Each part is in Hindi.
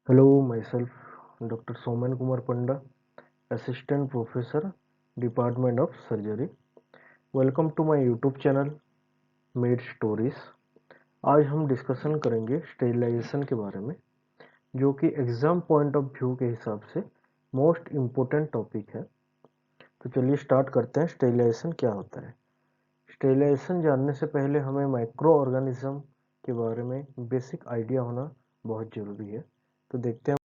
Hello, myself Dr. Soman Kumar Panda, Assistant Professor, Department of Surgery. Welcome to my YouTube channel Made Stories. आज हम डिस्कशन करेंगे स्टेरिलाइजेशन के बारे में, जो कि एग्जाम पॉइंट ऑफ व्यू के हिसाब से मोस्ट इम्पोर्टेंट टॉपिक है। तो चलिए स्टार्ट करते हैं। स्टेरिलाइजेशन क्या होता है? स्टेरिलाइजेशन जानने से पहले हमें माइक्रो ऑर्गेनिज्म के बारे में बेसिक आइडिया होना बहुत ज़रूरी है। तो देखते हैं।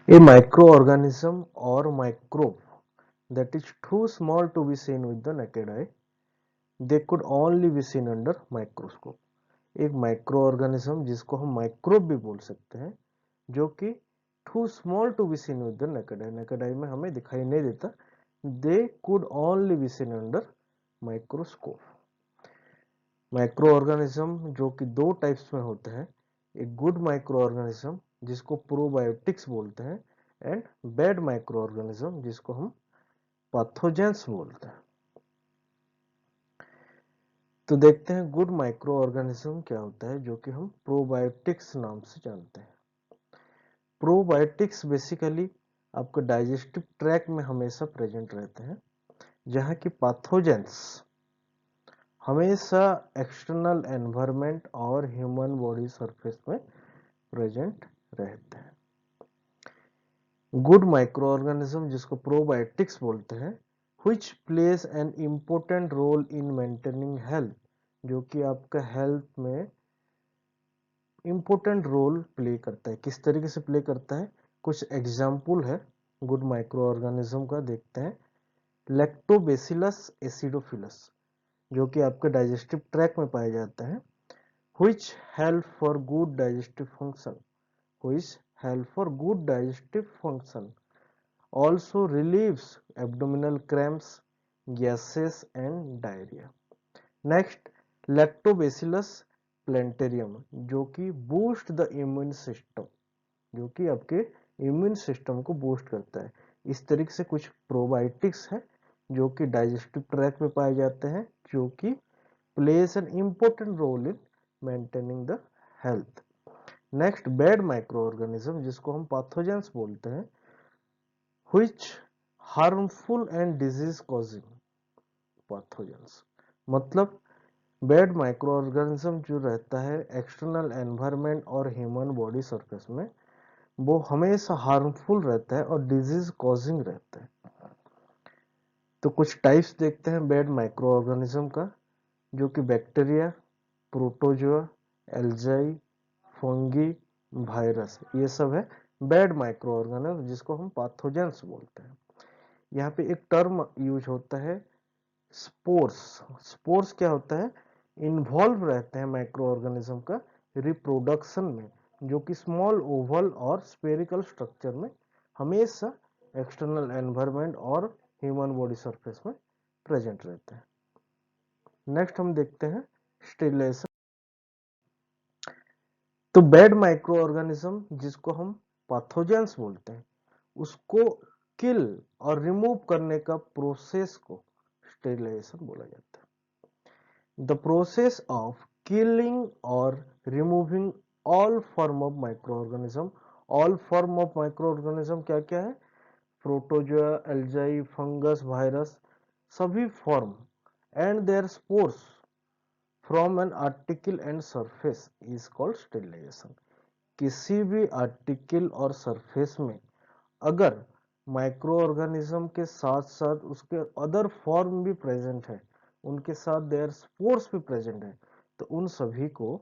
A microorganism or microbe that is too small to be seen with the naked eye, they could only be seen under microscope. एक माइक्रो ऑर्गेनिज्म जिसको हम माइक्रोब भी बोल सकते हैं, जो कि too small to be seen with the naked eye, naked eye में हमें दिखाई नहीं देता, they could only be seen under microscope. Micro organism जो कि दो टाइप्स में होते हैं, एक गुड माइक्रो ऑर्गेनिज्म जिसको प्रोबायोटिक्स बोलते हैं, एंड बैड माइक्रो ऑर्गेनिज्म जिसको हम पैथोजेंस बोलते हैं। तो देखते हैं गुड माइक्रो ऑर्गेनिज्म क्या होता है, जो कि हम प्रोबायोटिक्स नाम से जानते हैं। प्रोबायोटिक्स बेसिकली आपके डाइजेस्टिव ट्रैक्ट में हमेशा प्रेजेंट रहते हैं, जहां की पैथोजेंस हमेशा एक्सटर्नल एनवायरनमेंट और ह्यूमन बॉडी सरफेस में प्रेजेंट रहते हैं। गुड माइक्रो ऑर्गेनिज्म जिसको प्रोबायोटिक्स बोलते हैं, which plays an important role in maintaining health, जो कि आपका हेल्थ में इंपॉर्टेंट रोल प्ले करता है। किस तरीके से प्ले करता है, कुछ एग्जाम्पल है गुड माइक्रो ऑर्गेनिज्म का, देखते हैं। लैक्टोबैसिलस एसिडोफिलस, जो कि आपके डाइजेस्टिव ट्रैक्ट में पाए जाते हैं, which help for good digestive function, which help for good digestive function, also relieves abdominal cramps, gases and diarrhea. Next, lactobacillus plantarum, जो कि बूस्ट द इम्यून सिस्टम, जो कि आपके इम्यून सिस्टम को बूस्ट करता है। इस तरीके से कुछ प्रोबायोटिक्स है जो कि डाइजेस्टिव ट्रैक्ट में पाए जाते हैं, जो कि plays an important role in maintaining the health. Next, bad micro organism जिसको हम पैथोजेंस बोलते हैं, which harmful and disease causing pathogens, मतलब बैड माइक्रो ऑर्गेनिज्म जो रहता है एक्सटर्नल एनवायरनमेंट और ह्यूमन बॉडी सरफेस में, वो हमेशा हार्मफुल रहता है और डिजीज कॉजिंग रहता है। तो कुछ टाइप्स देखते हैं बैड माइक्रो ऑर्गेनिज्म का, जो कि बैक्टीरिया, प्रोटोजोआ, एल्जाई, फंगी, वायरस, ये सब है बैड माइक्रो ऑर्गेनिज्म जिसको हम पैथोजेंस बोलते हैं। यहाँ पे एक टर्म यूज होता है स्पोर्स। स्पोर्स क्या होता है, इन्वॉल्व रहते हैं माइक्रो ऑर्गेनिज्म का रिप्रोडक्शन में, जो कि स्मॉल ओवल और स्पेरिकल स्ट्रक्चर में हमेशा एक्सटर्नल एनवायरनमेंट और ह्यूमन बॉडी सरफेस में प्रेजेंट रहते हैं। नेक्स्ट हम देखते हैं स्टेरिलाइजेशन। तो बैड माइक्रो ऑर्गेनिज्म जिसको हम पैथोजेंस बोलते हैं, उसको किल और रिमूव करने का प्रोसेस को स्टेरिलाइजेशन बोला जाता है। The process of killing or removing all form of microorganism, all form of microorganism क्या क्या है, प्रोटोजोआ, एल्जाई, फंगस, वायरस, सभी form and their spores from an article and surface is called sterilization. किसी भी आर्टिकल और सरफेस में अगर माइक्रो ऑर्गेनिज्म के साथ साथ उसके अदर फॉर्म भी प्रेजेंट है, उनके साथ देयर स्पोर्स भी प्रेजेंट है, तो उन सभी को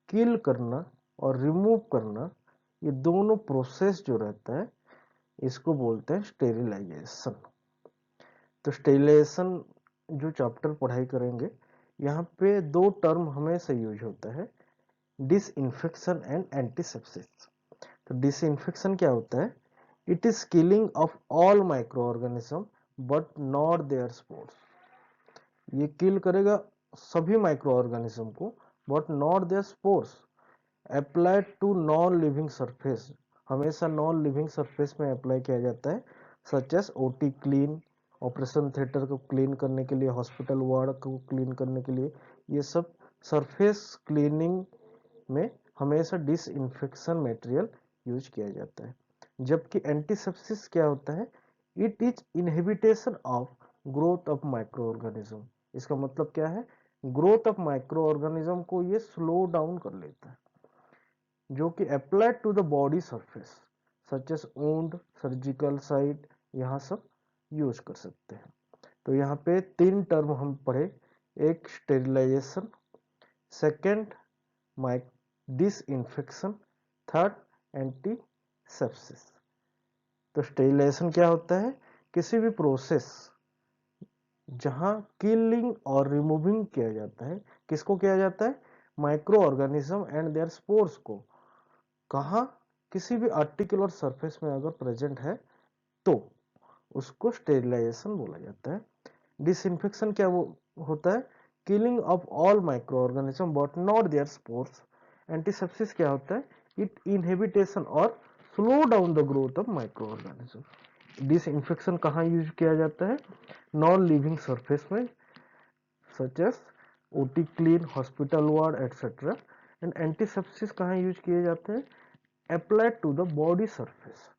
किल करना और रिमूव करना, ये दोनों प्रोसेस जो रहता है इसको बोलते हैं स्टेरिलाइजेशन। तो स्टेरिलाइजेशन जो चैप्टर पढ़ाई करेंगे, यहाँ पे दो टर्म हमेशा यूज होता है, डिसइंफेक्शन एंड एंटीसेप्सिस। तो डिसइंफेक्शन क्या होता है, it is killing of all micro organism but not their spores. ये किल करेगा सभी माइक्रो ऑर्गेनिज्म को but not their spores. Applied to non living surface, हमेशा नॉन लिविंग सरफेस में अप्लाई किया जाता है, such as OT clean, operation theatre को क्लीन करने के लिए, हॉस्पिटल वार्ड को क्लीन करने के लिए, ये सब सरफेस क्लीनिंग में हमेशा डिसइंफेक्शन मटेरियल यूज किया जाता है। जबकि एंटीसेप्सिस क्या होता है, it is inhibition of growth of micro organism. इसका मतलब क्या है, ग्रोथ ऑफ माइक्रो ऑर्गेनिज्म को ये स्लो डाउन कर लेता है, जो कि applied to the body surface such as wound, surgical site, यहाँ सब यूज कर सकते हैं। तो यहाँ पे 3 टर्म हम पढ़े, एक sterilisation, second disinfection, third antisepsis. तो स्टेरिलाइजेशन क्या होता है, किसी भी प्रोसेस जहां किलिंग और रिमूविंग किया जाता है, किसको किया जाता है, micro organism and their spores को, कहा किसी भी आर्टिकल और सरफेस में अगर प्रेजेंट है तो उसको स्टेरिलाइजेशन बोला जाता है। डिसइंफेक्शन क्या वो होता है, killing of all micro organism but not their spores. Antisepsis क्या होता है, इट इनहिबिटेशन और slow down the growth of micro organism. Disinfection कहाँ यूज किया जाता है, नॉन लिविंग सरफेस में such as OT clean, hospital ward etcetera. And antisepsis कहाँ यूज किए जाते हैं, applied to the body surface,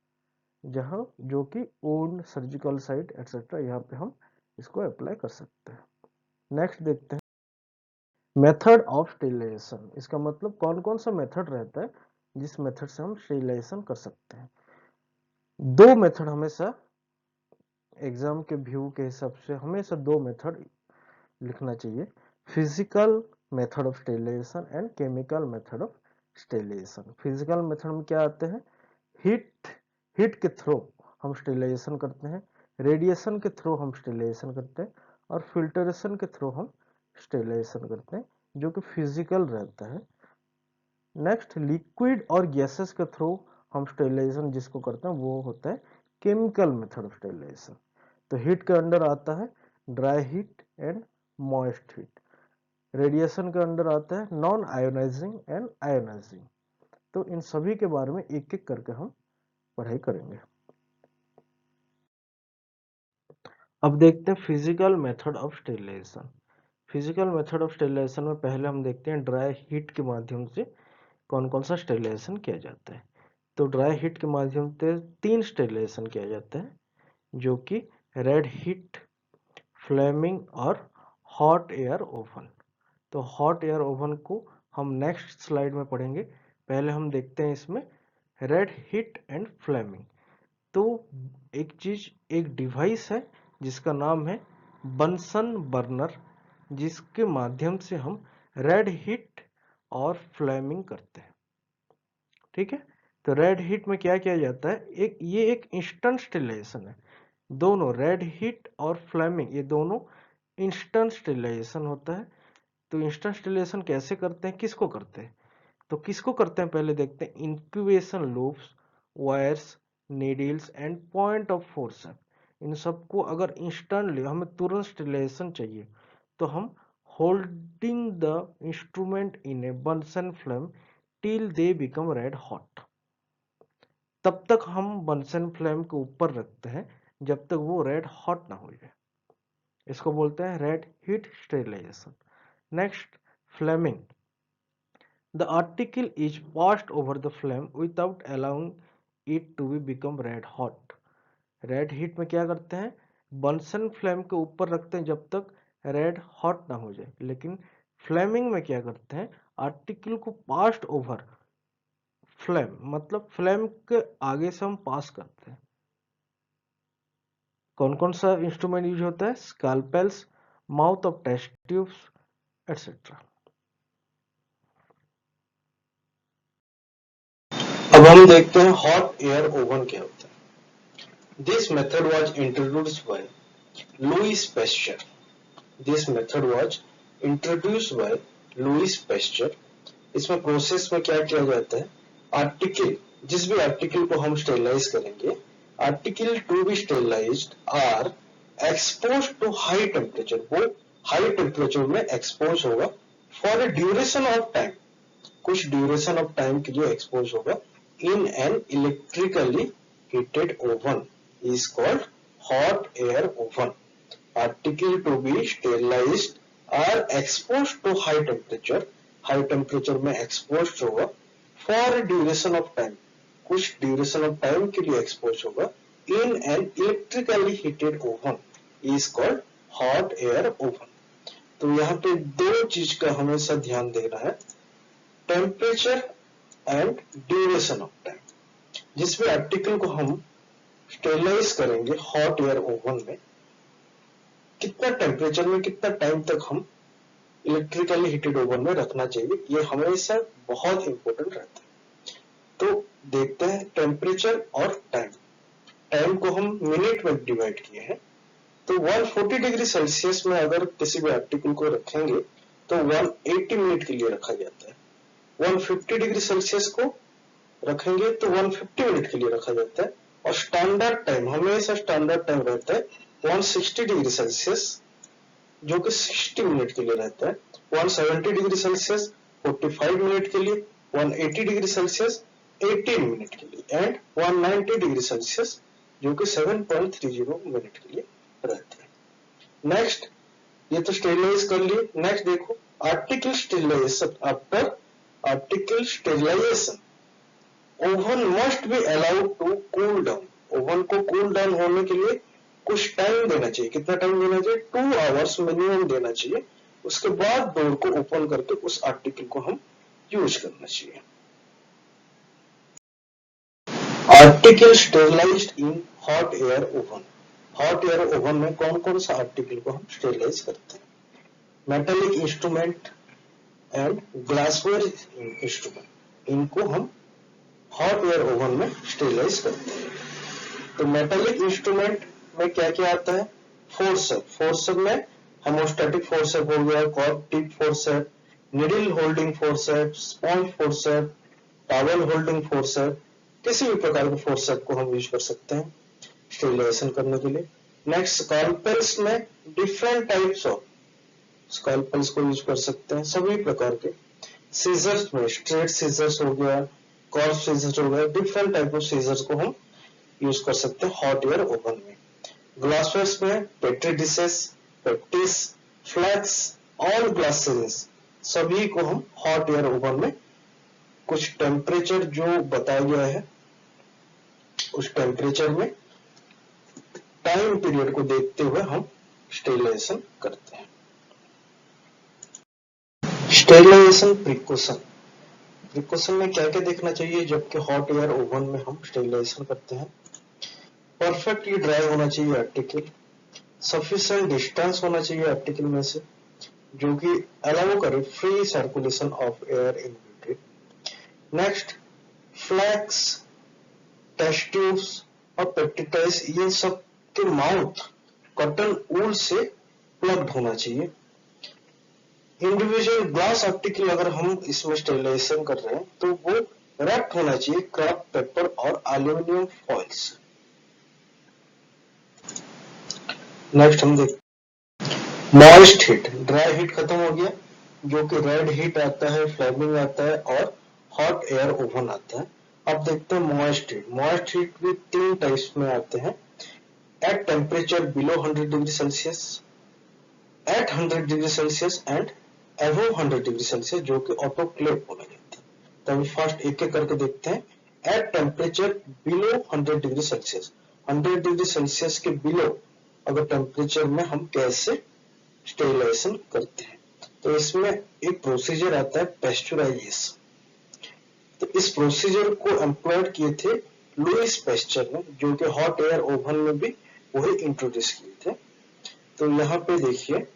जहां जो कि वुंड, सर्जिकल साइट एटसेट्रा, यहाँ पे हम इसको अप्लाई कर सकते हैं। नेक्स्ट देखते हैं मेथड ऑफ स्टेरिलाइजेशन। इसका मतलब कौन कौन सा मेथड रहता है जिस मेथड से हम स्टेरिलाइजेशन कर सकते हैं। 2 मेथड हमेशा एग्जाम के व्यू के हिसाब से हमेशा 2 मेथड लिखना चाहिए, physical method of sterilisation and chemical method of sterilisation. Physical method में क्या आते हैं, हीट के थ्रू हम स्टेरिलाइजेशन करते हैं, रेडिएशन के थ्रू हम स्टेरिलाइजेशन करते हैं, और फिल्टरेशन के थ्रू हम स्टेरिलाइजेशन करते हैं, जो कि फिजिकल रहता है। नेक्स्ट लिक्विड और गैसेस के थ्रू हम स्टेरिलाइजेशन जिसको करते हैं वो होता है केमिकल मेथड ऑफ स्टेरिलाइजेशन। तो हीट के अंडर आता है dry heat and moist heat, radiation के अंडर आता है नॉन आयोनाइजिंग एंड आयोनाइजिंग। तो इन सभी के बारे में एक एक करके हम पढ़ाई करेंगे। अब देखते हैं physical method of sterilisation. Physical method of sterilisation में पहले हम देखते हैं ड्राई हीट के माध्यम से कौन कौन सा स्टेरिलाइजेशन किया जाता है। तो ड्राई हीट के माध्यम से 3 स्टेरिलाइजेशन किया जाता है, जो कि रेड हीट, फ्लेमिंग और हॉट एयर ओवन। तो हॉट एयर ओवन को हम नेक्स्ट स्लाइड में पढ़ेंगे। पहले हम देखते हैं इसमें रेड हीट एंड फ्लेमिंग। तो एक डिवाइस है जिसका नाम है बंसन बर्नर, जिसके माध्यम से हम रेड हीट और फ्लेमिंग करते हैं। ठीक है, तो रेड हीट में क्या किया जाता है, ये एक इंस्टेंट स्टेरिलाइजेशन है। दोनों रेड हीट और फ्लेमिंग ये दोनों इंस्टेंट स्टेरिलाइजेशन होता है। तो इंस्टेंट स्टेरिलाइजेशन कैसे करते हैं, किसको करते हैं, तो किसको करते हैं पहले देखते हैं। Incubation loops, wires, needles and point of forceps, इन सबको अगर इंस्टेंटली हमें तुरंत स्टेरिलाइजेशन चाहिए तो हम holding the instrument in a Bunsen flame till they become red hot, तब तक हम बंसन फ्लेम के ऊपर रखते हैं जब तक वो रेड हॉट ना हो जाए। इसको बोलते हैं red heat sterilisation. Next flaming, the article is passed over the flame without allowing it to be become red hot। Red heat में क्या करते हैं, बंसन फ्लेम के ऊपर रखते हैं जब तक रेड हॉट ना हो जाए। लेकिन फ्लेमिंग में क्या करते हैं, आर्टिकल को पास्ट ओवर फ्लेम, मतलब फ्लेम के आगे से हम पास करते हैं। कौन कौन सा इंस्ट्रूमेंट यूज होता है, scalpels, mouth of test tubes etcetera. अब हम देखते हैं हॉट एयर ओवन क्या होता है। This method was introduced by Louis Pasteur. This method was introduced by Louis Pasteur. इसमें प्रोसेस में क्या किया जाता है, आर्टिकल, जिस भी आर्टिकल को हम स्टेरिलाइज करेंगे, article to be sterilised are exposed to high temperature, वो हाई टेम्परेचर में एक्सपोज होगा for a duration of time, कुछ ड्यूरेशन ऑफ टाइम के लिए एक्सपोज होगा in an electrically heated oven is called hot air oven. Article to be sterilized are exposed to high temperature, high temperature में exposed होगा फॉर ड्यूरेशन ऑफ टाइम, कुछ ड्यूरेशन ऑफ टाइम के लिए एक्सपोज होगा in an electrically heated oven is called hot air oven. तो यहाँ पे दो चीज का हमेशा ध्यान देना है, temperature and duration of time. जिस भी आर्टिकल को हम स्टेरलाइज करेंगे हॉट एयर ओवन में, कितना टेम्परेचर में कितना टाइम तक हम इलेक्ट्रिकली हीटेड ओवन में रखना चाहिए, ये हमेशा बहुत इंपॉर्टेंट रहता है। तो देखते हैं टेम्परेचर और टाइम। टाइम को हम मिनट में डिवाइड किए हैं, तो 140 डिग्री सेल्सियस में अगर किसी भी आर्टिकल को रखेंगे तो 180 मिनट के लिए रखा जाता है। 150 डिग्री सेल्सियस को रखेंगे तो 150 मिनट के लिए रखा जाता है। और स्टैंडर्ड टाइम, हमेशा स्टैंडर्ड टाइम रहता है 160 डिग्री सेल्सियस, जो कि 60 मिनट के लिए रहता है। 170 डिग्री सेल्सियस 45 मिनट के लिए, 180 डिग्री सेल्सियस 18 मिनट के लिए एंड 190 डिग्री सेल्सियस जो कि 7.30 मिनट के लिए रहता है। नेक्स्ट, ये तो स्टेरिलाइज कर लिए। नेक्स्ट देखो article sterilisation. After article sterilisation oven must be allowed to cool down. Oven को कूल डाउन होने के लिए कुछ टाइम देना चाहिए। कितना टाइम देना चाहिए? 2 आवर्स मिनिमम देना चाहिए। उसके बाद डोर को ओपन करके उस आर्टिकल को हम यूज करना चाहिए। Article sterilised in hot air oven. Hot air oven में कौन कौन सा आर्टिकल को हम स्टेरिलाइज करते हैं? Metallic instrument and glassware instrument, इनको हम हॉट एयर ओवन में स्टेरिलाइज करते हैं। तो मेटालिक इंस्ट्रूमेंट में क्या क्या आता है? फोर्सेप। फोर्सेप में हेमोस्टैटिक फोर्सेप हो गया, cork tip forcep, needle holding forcep, sponge forcep, towel holding forcep, किसी भी प्रकार के फोर्सेप को हम यूज कर सकते हैं स्टेरिलाइजेशन करने के लिए। नेक्स्ट, स्कैल्पेल्स में डिफरेंट टाइप्स ऑफ स्कैल्पेल्स को यूज कर सकते हैं, सभी प्रकार के। सीजर्स में स्ट्रेट सीजर्स हो गया, कर्व सीजर्स हो गया, डिफरेंट टाइप ऑफ सीजर्स को हम यूज कर सकते हैं हॉट एयर ओवन में। ग्लासवेयर्स में petri dishes, pipettes, flasks, all glass syringes, सभी को हम हॉट एयर ओवन में कुछ टेम्परेचर जो बताया गया है उस टेम्परेचर में टाइम पीरियड को देखते हुए हम स्टेरिलाइजेशन करते हैं। Sterilisation precaution. प्रिकॉशन में क्या क्या देखना चाहिए जबकि हॉट एयर ओवन में हम स्टेरिलाइजेशन करते हैं? परफेक्टली ड्राई होना चाहिए आर्टिकल, सफिशिएंट डिस्टेंस होना चाहिए आर्टिकल में से जो कि अलाउ करे free circulation of air in between. Next, flasks, test tubes और पेप्टिटाइज, ये सब के माउथ कॉटन वूल से प्लग्ड होना चाहिए। इंडिविजुअल ग्लास आर्टिकल अगर हम इसमें स्टेरिलाइजेशन कर रहे हैं तो वो रैप्ड होना चाहिए क्राफ्ट पेपर और एल्यूमिनियम फॉइल से। नेक्स्ट हम देखते मॉइस्ट हीट। ड्राई हीट खत्म हो गया, जो कि रेड हीट आता है, फ्लेमिंग आता है और हॉट एयर ओवन आता है। अब देखते हैं मॉइस्ट हीट। मॉइस्ट हीट भी 3 टाइप्स में आते हैं, at temperature below 100 degree Celsius, at 100 degree Celsius and above 100 degree Celsius, जो कि ऑटोक्लेव बोला जाता है। तो अभी फर्स्ट एक एक करके देखते हैं। At temperature below 100 degree Celsius, 100 degree Celsius के बिलो अगर टेम्परेचर में हम कैसे स्टेरिलाइजेशन करते हैं, तो इसमें एक प्रोसीजर आता है पेस्चुराइजेशन। तो इस प्रोसीजर को एम्प्लॉयड किए थे लुइस पेस्चर ने, जो कि हॉट एयर ओवन में भी वही इंट्रोड्यूस किए थे। तो यहाँ पे देखिए,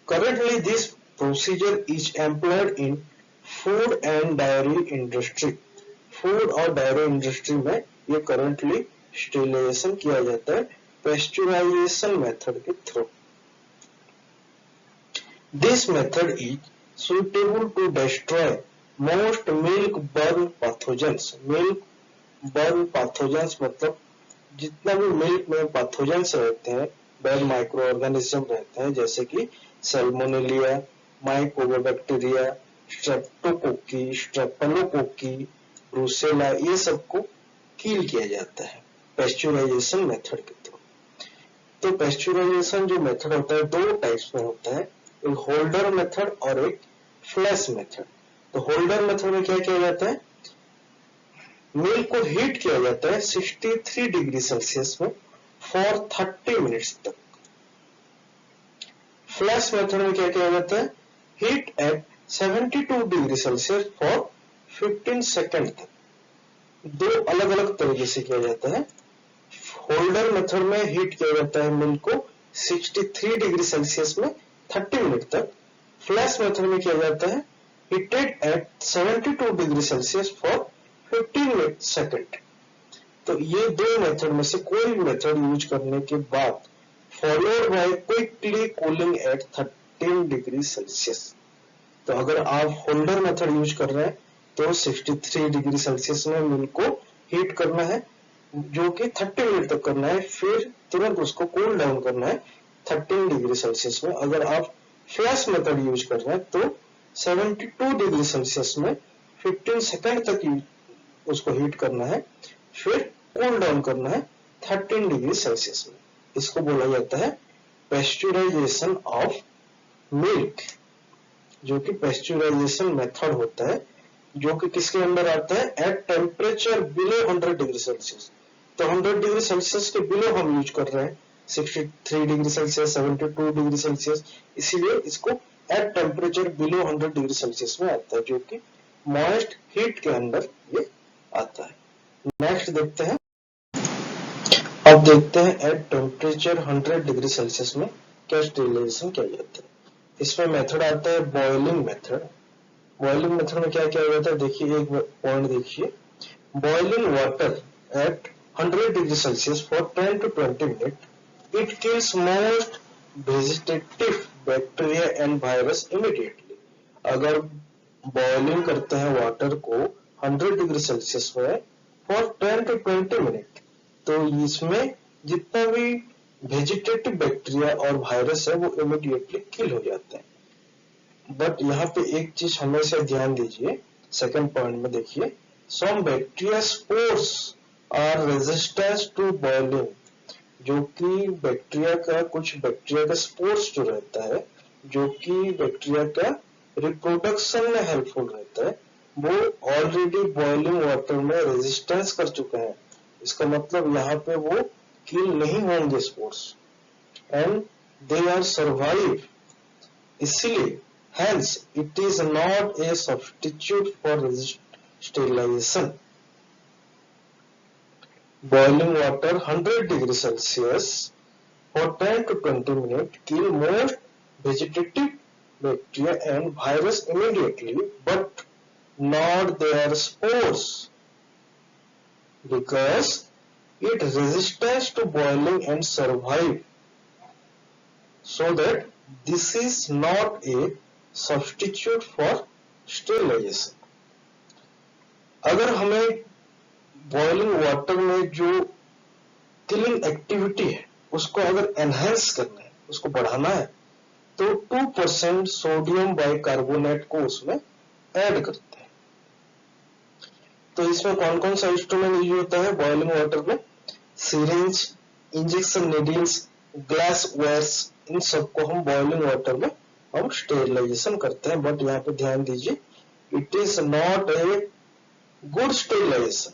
currently this procedure is employed in food and dairy industry. Food और डायरी इंडस्ट्री में ये करंटली स्टेरिलाइजेशन किया जाता है पेस्चुराइजेशन मेथड के through. This method is suitable to destroy most milk borne pathogens. Milk burn pathogens मतलब जितना भी मिल्क में पैथोजेंस रहते हैं, बैड माइक्रो ऑर्गेनिज्म रहते हैं, जैसे कि सैल्मोनेलिया, माइकोबैक्टीरिया, स्ट्रेप्टोकोकी, स्ट्रेप्टोकोकी, ब्रुसेला, ये सबको किल किया जाता है पेस्चुराइजेशन मेथड के थ्रू। तो पेस्चुराइजेशन जो मेथड होता है 2 टाइप्स में होता है, एक होल्डर मेथड और एक फ्लैश मेथड। तो होल्डर मेथड में क्या किया जाता है? मिल्क को हीट किया जाता है 63 डिग्री सेल्सियस में फॉर 30 मिनट्स तक। फ्लैश मेथड में क्या किया जाता है, heat at 72 degree Celsius for 15 second तक। दो अलग अलग तरीके से किया जाता है। होल्डर मेथड में हीट किया जाता है मिल्क को 63 डिग्री सेल्सियस में 30 मिनट तक। फ्लैश मेथड में किया जाता है heated at 72 degree Celsius for 15 second. तो ये दो मेथड में से कोई भी मेथड यूज करने के बाद followed by quickly cooling at 13 degree Celsius. तो अगर आप होल्डर मेथड यूज कर रहे हैं तो 63 डिग्री सेल्सियस में मिल्क को हीट करना है, जो कि 30 मिनट तक करना है, फिर तुरंत उसको कूल डाउन करना है 13 डिग्री सेल्सियस में। अगर आप फ्लैश मेथड यूज कर रहे हैं तो 72 डिग्री सेल्सियस में 15 सेकेंड तक उसको हीट करना है, फिर कूल डाउन करना है 13 डिग्री सेल्सियस में। इसको बोला जाता है पेस्चुराइजेशन ऑफ मिल्क, जो कि पेस्चुराइजेशन मेथड होता है, जो कि किसके अंदर आता है, eight temperature below 100 degree Celsius. तो 100 डिग्री सेल्सियस के बिलो हम यूज कर रहे हैं 63 डिग्री सेल्सियस, 72 डिग्री सेल्सियस, इसीलिए इसको eight temperature below 100 degree Celsius में आता है, जो कि मॉइस्ट हीट के अंदर ये आता है। नेक्स्ट देखते हैं, अब देखते हैं एट टेम्परेचर 100 डिग्री सेल्सियस में क्या स्टेरिलाइजेशन किया जाता है। इसमें मेथड आता है बॉइलिंग मेथड। बॉइलिंग मेथड में क्या किया जाता है, देखिए एक पॉइंट देखिए, boiling water at 100 degree Celsius for 10 to 20 minute it kills most vegetative bacteria and virus immediately. अगर बॉइलिंग करते हैं वाटर को 100 डिग्री सेल्सियस में फॉर 10 to 20 मिनट, तो इसमें जितना भी वेजिटेटिव बैक्टीरिया और वायरस है वो इमीडिएटली किल हो जाते हैं। बट यहाँ पे एक चीज हमेशा ध्यान दीजिए, सेकंड पॉइंट में देखिए, some bacteria spores are resistance to boiling, जो कि बैक्टीरिया का कुछ बैक्टीरिया का स्पोर्स जो रहता है, जो कि बैक्टीरिया का रिप्रोडक्शन में हेल्पफुल रहता है, वो ऑलरेडी बॉइलिंग वाटर में रेजिस्टेंस कर चुके हैं। इसका मतलब यहाँ पे वो किल नहीं होंगे spores, and they are survive, इसलिए hence it is not a substitute for sterilization. Boiling water 100 degree Celsius for 10 to 20 minutes kill most vegetative bacteria and virus immediately, but not their spores, because it resistance to boiling and survive. So that this is not a substitute for sterilization. अगर हमें बॉइलिंग वाटर में जो किलिंग एक्टिविटी है उसको अगर एनहेंस करना है, उसको बढ़ाना है, तो 2% सोडियम बाइकार्बोनेट को उसमें ऐड करते हैं। तो इसमें कौन कौन सा इंस्ट्रूमेंट यूज होता है बॉइलिंग वाटर में, syringe, injection needles, glass wares, इन सबको हम बॉइलिंग वाटर में हम स्टेरिलाइजेशन करते हैं। बट यहाँ पे ध्यान दीजिए, it is not a good sterilisation,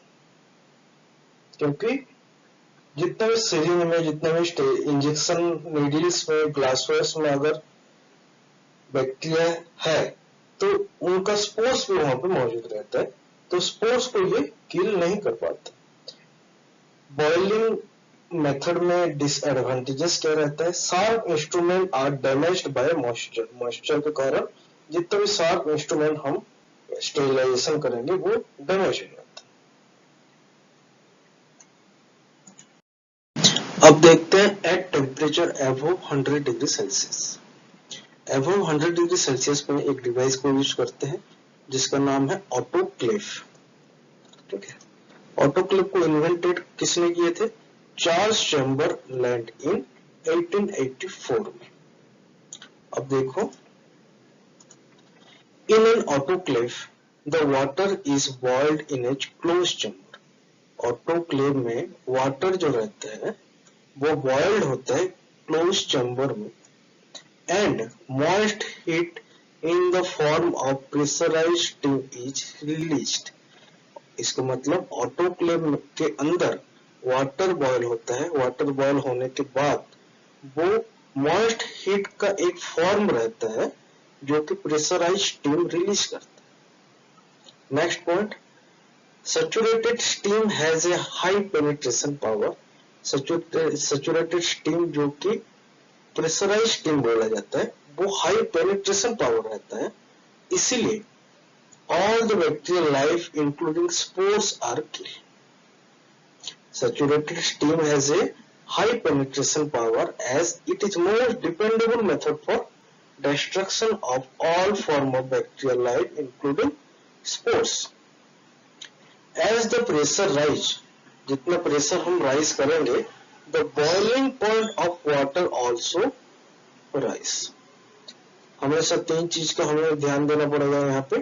क्योंकि जितना भी सिरिंज में, जितना भी इंजेक्शन नीडल्स में, ग्लासवेयर्स में अगर बैक्टीरिया है तो उनका स्पोर्स भी वहां पे मौजूद रहता है, तो स्पोर्स को ये किल नहीं कर पाता। बॉइलिंग मेथड में डिसएडवांटेजेस क्या रहता है, sharp instrument are damaged by moisture. Moisture के कारण जितने भी शार्प इंस्ट्रूमेंट हम स्टेरिलाइजेशन करेंगे वो डैमेज हो जाता है। अब देखते हैं at temperature above 100 degree Celsius. Above 100 degree Celsius में एक डिवाइस को यूज करते हैं जिसका नाम है ऑटोक्लेव। ठीक है, ऑटोक्लेव को इन्वेंटेड किसने किए थे, चार्ल्स चैम्बरलैंड इन 1884 में। अब देखो, in an autoclave the water is boiled in a close chamber. Autoclave में वाटर जो रहता है वो बॉइल्ड होता है क्लोज चैम्बर में, and moist heat in the form of pressurised steam is released. इसका मतलब ऑटोक्लेव के अंदर वाटर बॉयल होता है। वाटर बॉयल होने के बाद वो मॉइस्ट हीट का एक फॉर्म रहता है जो कि प्रेशराइज स्टीम रिलीज करता है। Next point, saturated steam has a high penetration power. Saturated steam जो कि प्रेशराइज स्टीम बोला जाता है, वो हाई पेनिट्रेशन पावर रहता है, इसीलिए all the bacterial life including spores are killed. Saturated steam has a high penetration power as it is most dependable method for destruction of all form of bacterial life including spores. As the pressure rise, जितना प्रेशर हम राइज करेंगे, the boiling point of water also rise. हमेशा तीन चीज का हमें ध्यान देना पड़ेगा यहाँ पे,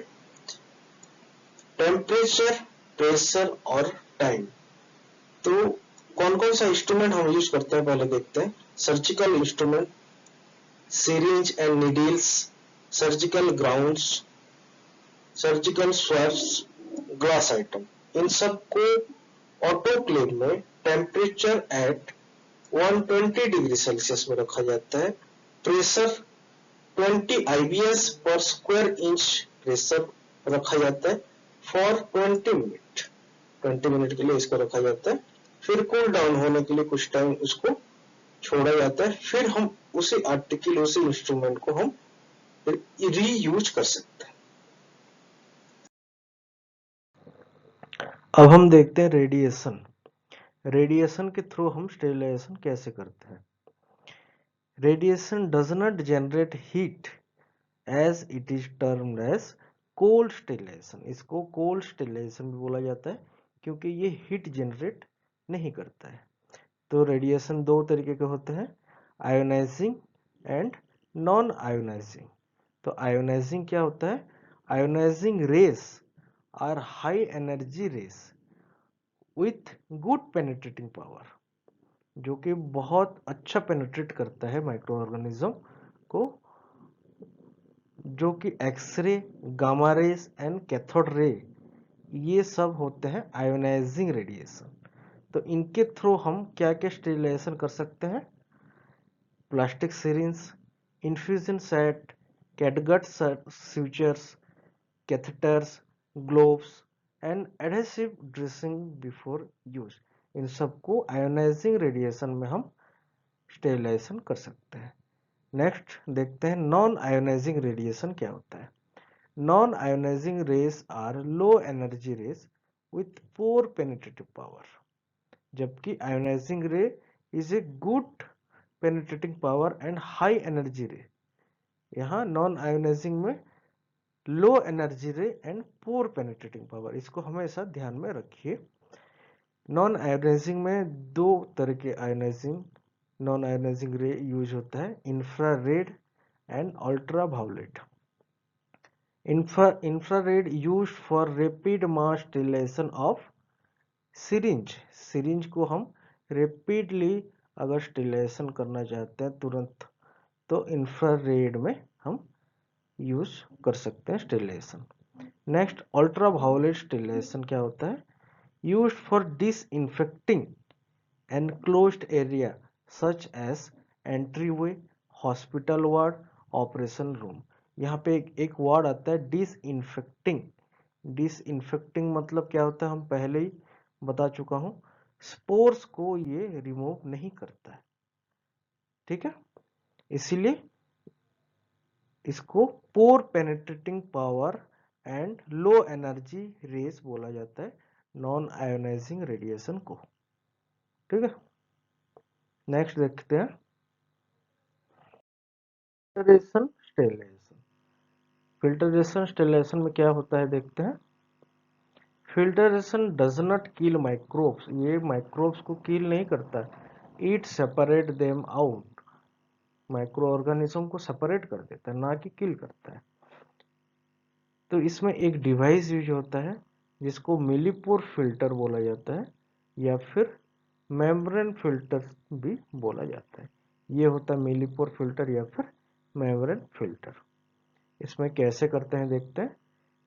टेम्परेचर, प्रेशर और टाइम। तो कौन कौन सा इंस्ट्रूमेंट हम यूज करते हैं पहले देखते हैं। Surgical instrument, syringe and needles, surgical grounds, surgical swabs, glass item, इन सबको ऑटोक्लेव में टेम्परेचर एट 120 डिग्री सेल्सियस में रखा जाता है। प्रेशर 20 IBS पर स्क्वायर इंच प्रेशर रखा जाता है फॉर 20 मिनट। 20 मिनट के लिए इसको रखा जाता है, फिर कूल डाउन होने के लिए कुछ टाइम उसको छोड़ा जाता है, फिर हम उसी आर्टिकल, उसी इंस्ट्रूमेंट को हम रीयूज कर सकते हैं। अब हम देखते हैं रेडिएशन। रेडिएशन के थ्रू हम स्टेरिलाइजेशन कैसे करते हैं। Radiation does not generate heat as it is termed as cold sterilisation. इसको कोल्ड स्टेरिलाइजेशन भी बोला जाता है क्योंकि ये हीट जनरेट नहीं करता है। तो रेडिएशन दो तरीके के होते हैं, आयोनाइजिंग एंड नॉन आयोनाइजिंग। तो आयोनाइजिंग क्या होता है, ionising rays are high energy rays with good penetrating power, जो कि बहुत अच्छा पेनिट्रेट करता है माइक्रो ऑर्गेनिज्म को, जो कि X ray, gamma rays and cathode ray, ये सब होते हैं आयोनाइजिंग रेडिएशन। तो इनके थ्रू हम क्या क्या स्टेरिलाइजेशन कर सकते हैं, plastic syringe, infusion set, catgut sutures, catheters, gloves and adhesive dressing before use, इन सबको आयोनाइजिंग रेडिएशन में हम स्टेरिलाइजेशन कर सकते हैं। नेक्स्ट देखते हैं नॉन आयोनाइजिंग रेडिएशन क्या होता है। Non ionising rays are low energy rays with poor penetrative power, जबकि ionising ray is a good penetrating power and high energy ray. यहाँ नॉन आयोनाइजिंग में low energy ray and poor penetrating power, इसको हमेशा ध्यान में रखिए। नॉन आयोनाइजिंग में दो तरह के ionising non ionising ray use होता है, infrared and ultraviolet. Infrared used for rapid mass sterilisation of syringe. Syringe को हम रैपिडली अगर स्टेरिलाइजेशन करना चाहते हैं तुरंत, तो इंफ्रारेड में हम यूज कर सकते हैं sterilization. Next ultraviolet sterilization क्या होता है, used for disinfecting enclosed area such as entryway, hospital ward, operation room. यहाँ पे एक वार्ड आता है डिसइंफेक्टिंग। डिसइंफेक्टिंग मतलब क्या होता है, हम पहले ही बता चुका हूं, स्पोर्स को ये रिमूव नहीं करता है, ठीक है, इसीलिए इसको poor penetrating power and low energy rays बोला जाता है, नॉन आयोनाइजिंग रेडिएशन को, ठीक है। नेक्स्ट देखते हैं फिल्टरेशन स्टेरिलाइजेशन। फिल्टरेशन स्टेरिलाइजेशन में क्या होता है देखते हैं। Filtration does not kill microbes, ये माइक्रोब्स को किल नहीं करता, it separate them out, micro ऑर्गेनिज्म को सेपरेट कर देता है, ना कि किल करता है। तो इसमें एक डिवाइस यूज होता है जिसको मिलीपोर फिल्टर बोला जाता है या फिर मेम्ब्रेन फिल्टर भी बोला जाता है। ये होता है मिलीपोर फिल्टर या फिर मेम्ब्रेन फिल्टर। इसमें कैसे करते हैं देखते हैं।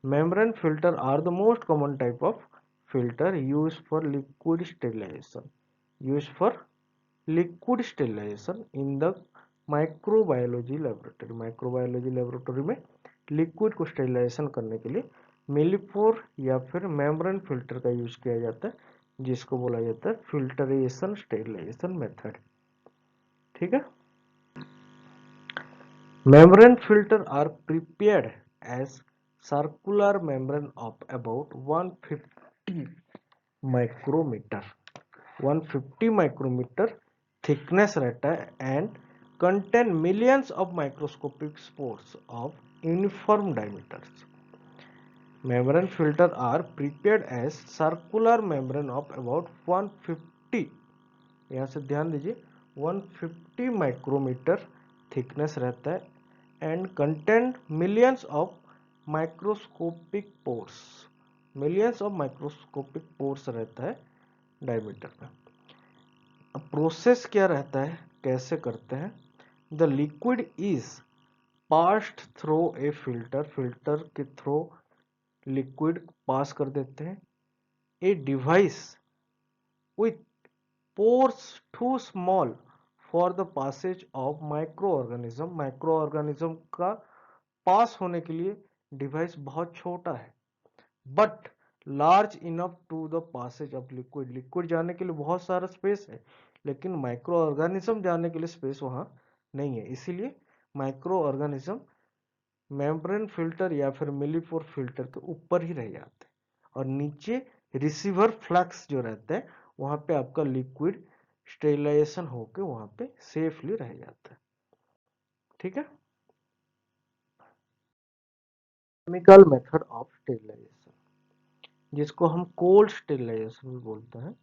Membrane filter are the most common type of filter used for liquid sterilization, used for liquid sterilization in the microbiology laboratory. Microbiology laboratory में लिक्विड को स्टेरिलाइजेशन करने के लिए मिलीपोर या फिर मेम्ब्रेन फिल्टर का यूज किया जाता है, जिसको बोला जाता है फिल्टरेशन स्टेरिलाइजेशन मेथड। ठीक है। Membrane filter are prepared as circular membrane of about 150 micrometre, 150 micrometre thickness रहता है and contain millions of microscopic spores of uniform diameters. Membrane filter are prepared as circular membrane of about 150, यहाँ से ध्यान दीजिए 150 माइक्रोमीटर थिकनेस रहता है and contain millions of microscopic pores, millions of microscopic pores रहता है डायमीटर में। अब प्रोसेस क्या रहता है, कैसे करते हैं? The liquid is passed through a filter, filter के थ्रू लिक्विड पास कर देते हैं। A device with pores too small for the passage of microorganism, microorganism का पास होने के लिए डिवाइस बहुत छोटा है, but large enough to the passage of liquid, liquid जाने के लिए बहुत सारा स्पेस है, लेकिन माइक्रो ऑर्गेनिज्म जाने के लिए स्पेस वहां नहीं है, इसीलिए माइक्रो ऑर्गेनिज्म मेम्ब्रेन फिल्टर या फिर मिलीपोर फिल्टर के ऊपर ही रह जाते हैं और नीचे रिसीवर फ्लक्स जो रहता है वहां पे आपका लिक्विड स्टेरिलाइजेशन होकर वहां पे सेफली रह जाता है। ठीक है। केमिकल मेथड ऑफ स्टेरिलाइजेशन, जिसको हम कोल्ड स्टेरिलाइजेशन भी बोलते हैं,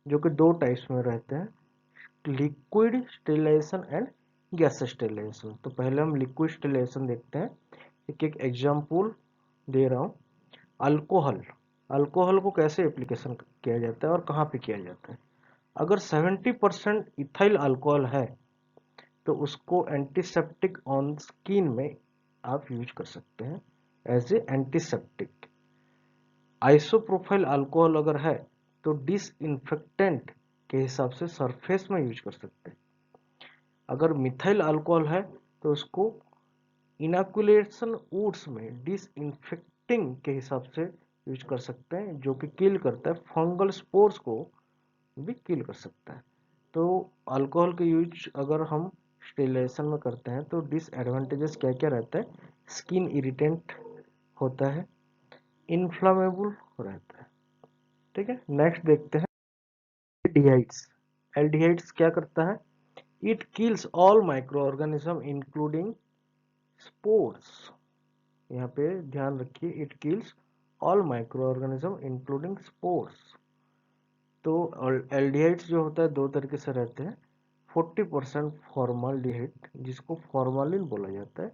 जो कि दो टाइप्स में रहते हैं, liquid sterilisation and gas sterilisation. तो पहले हम लिक्विड स्टेरिलाइजेशन देखते हैं। एक एक एग्जांपल दे रहा हूँ। अल्कोहल, अल्कोहल को कैसे एप्लीकेशन किया जाता है और कहाँ पे किया जाता है? अगर 70% इथाइल अल्कोहल है तो उसको एंटीसेप्टिक ऑन स्किन में आप यूज कर सकते हैं as a antiseptic. Isopropyl alcohol अगर है तो डिसइंफेक्टेंट के हिसाब से सरफेस में यूज कर सकते हैं। अगर मिथाइल अल्कोहल है तो उसको इनॉक्यूलेशन वुड्स में डिसइंफेक्टिंग के हिसाब से यूज कर सकते हैं, जो कि किल करता है, फंगल स्पोर्स को भी किल कर सकता है। तो अल्कोहल के यूज अगर हम स्टेरिलाइजेशन में करते हैं तो डिसएडवांटेजेस क्या क्या रहता है? स्किन इरिटेंट होता है, इन्फ्लामेबल रहता है। ठीक है। नेक्स्ट देखते हैं एल्डिहाइड्स। एल्डिहाइड्स क्या करता है? It kills all micro organism including spores. यहाँ पे ध्यान रखिए, it kills all micro organism including spores. तो एल्डिहाइड्स जो होता है दो तरीके से रहते हैं, 40% फॉर्माल्डिहाइड जिसको फॉर्मालिन बोला जाता है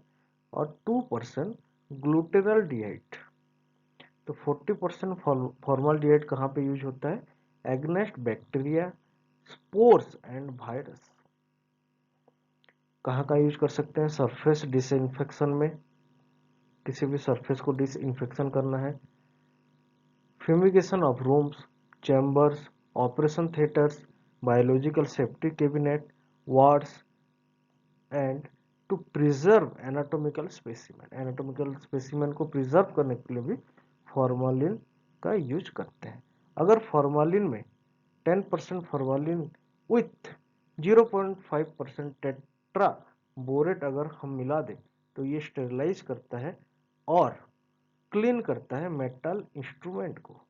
और 2% ग्लूटेरल्डिहाइड। तो 40% फॉर्माल्डिहाइड कहाँ पे यूज होता है? Against bacteria, spores and virus. कहाँ का यूज कर सकते हैं? सरफेस डिसइंफेक्शन में, किसी भी सरफेस को डिसइंफेक्शन करना है, fumigation of rooms, chambers, operation theatres, biological safety cabinet, wards and to preserve anatomical specimen. Anatomical specimen को प्रिजर्व करने के लिए भी फॉर्मालिन का यूज करते हैं। अगर फॉर्मालिन में 10% फॉर्मालिन विथ 0.5% टेट्रा बोरेट अगर हम मिला दें तो ये स्टेरिलाइज करता है और क्लीन करता है मेटल इंस्ट्रूमेंट को।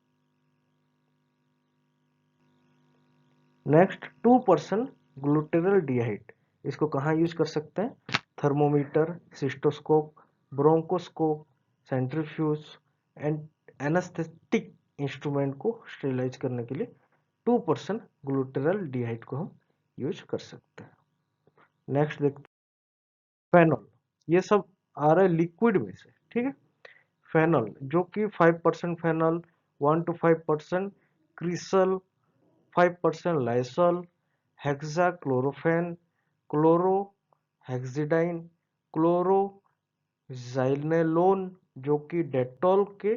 नेक्स्ट 2% ग्लूटेरल्डिहाइड, इसको कहाँ यूज कर सकते हैं? Thermometer, cystoscope, bronchoscope, centrifuge and anaesthetic instrument को स्टेरिलाइज करने के लिए 2% ग्लूटेरल्डिहाइड को हम यूज कर सकते हैं। नेक्स्ट देखते हैं फेनॉल। ये सब आ रहा है लिक्विड में से। ठीक है। फेनॉल जो कि 5% phenol, 1 to 5% cresol, 5% lysol, hexachlorophene, chlorhexidine, chloroxylenol जो कि डेटॉल के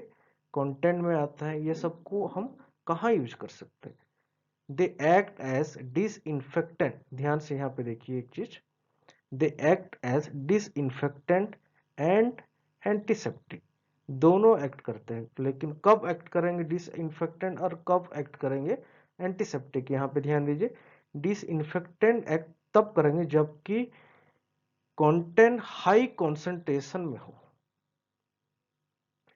कंटेंट में आता है, ये सबको हम कहाँ यूज कर सकते हैं? दे एक्ट एज डिसइंफेक्टेंट, ध्यान से यहाँ पे देखिए एक चीज, they act as disinfectant and antiseptic, दोनों एक्ट करते हैं, लेकिन कब एक्ट करेंगे डिसइंफेक्टेंट और कब एक्ट करेंगे एंटीसेप्टिक? यहाँ पे ध्यान दीजिए, डिसइंफेक्टेंट एक्ट तब करेंगे जबकि कंटेंट हाई कॉन्सेंट्रेशन में हो।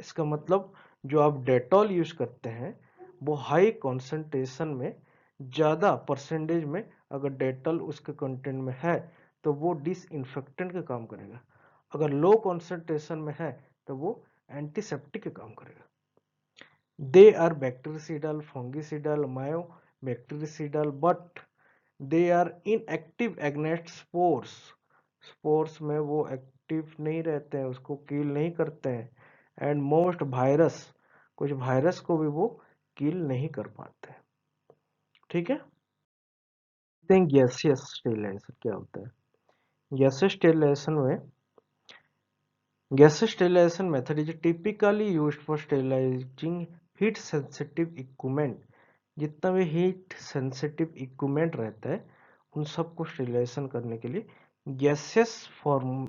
इसका मतलब जो आप डेटॉल यूज करते हैं वो हाई कॉन्सेंट्रेशन में, ज्यादा परसेंटेज में अगर डेटॉल उसके कंटेंट में है तो वो डिसइंफेक्टेंट का काम करेगा, अगर लो कॉन्सेंट्रेशन में है तो वो एंटीसेप्टिक का काम करेगा। They are bactericidal, fungicidal, mycobactericidal, but they are inactive against spores, spores में वो एक्टिव नहीं रहते हैं, उसको किल नहीं करते हैं। एंड मोस्ट वायरस, कुछ वायरस को भी वो किल नहीं कर पाते हैं। ठीक है, गैसियस स्टेरिलाइजेशन क्या होता है? गैसियस स्टेरिलाइजेशन में, gaseous sterilization method is typically used for sterilizing heat sensitive equipment. जितना भी हीट सेंसिटिव इक्विपमेंट रहता है उन सबको स्टेरिलाइजेशन करने के लिए गैसियस फॉर्म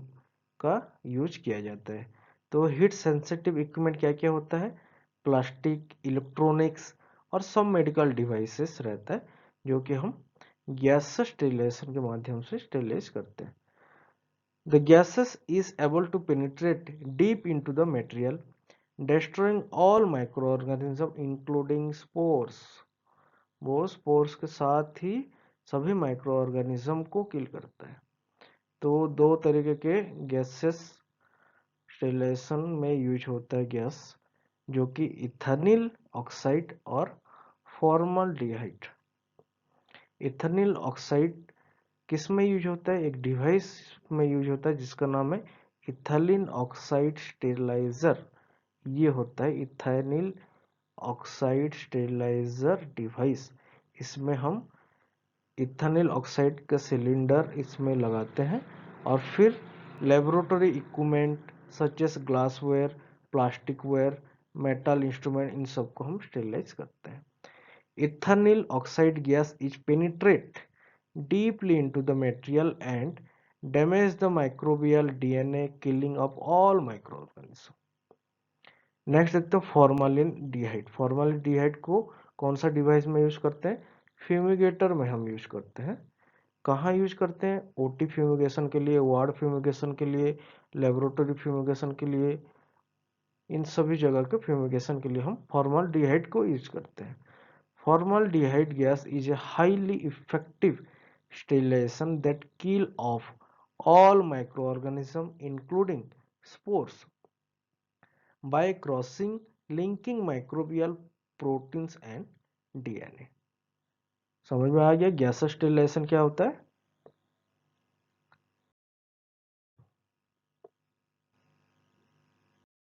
का यूज किया जाता है। तो हीट सेंसिटिव इक्विपमेंट क्या क्या होता है? प्लास्टिक, इलेक्ट्रॉनिक्स और सब मेडिकल डिवाइसेस रहता है जो कि हम गैसियस स्टेरिलाइजेशन के माध्यम से स्टेरिलाइज करते हैं। The gases is able to penetrate deep into the material, destroying all microorganisms including spores. वो स्पोर्स के साथ ही सभी माइक्रो ऑर्गेनिज्म को किल करता है। तो दो तरीके के गैसेस स्टेरिलाइजेशन में यूज होता है गैस, जो कि इथेनिल ऑक्साइड और फॉर्मल्डिहाइड। इथेनिल ऑक्साइड किस में यूज होता है? एक डिवाइस में यूज होता है जिसका नाम है इथाइलिन ऑक्साइड स्टेरिलाइजर। ये होता है इथाइलिन ऑक्साइड स्टेरिलाइजर डिवाइस। इसमें हम इथाइल ऑक्साइड का सिलेंडर इसमें लगाते हैं और फिर laboratory equipment such as glassware, plasticware, metal instrument, इन सबको हम स्टेरिलाइज करते हैं। Ethyl oxide gas is penetrate deeply into the material and damage the microbial DNA, killing of all microorganisms. Next देखते हैं फॉर्मालिन डिहाइड। फॉर्मालिन डिहाइड को कौन सा डिवाइस में यूज करते हैं? फ्यूमिगेटर में हम यूज करते हैं। कहाँ यूज करते हैं? ओटी फ्यूमिगेशन के लिए, वार्ड फ्यूमिगेशन के लिए, लेबोरेटरी फ्यूमिगेशन के लिए, इन सभी जगह के फ्यूमिगेशन के लिए हम फॉर्माल्डिहाइड को यूज करते हैं। Formaldehyde gas is a highly effective sterilization that kill off all microorganisms including spores by crossing linking microbial proteins and DNA। समझ में आ गया गैस स्टेरिलाइजेशन क्या होता है?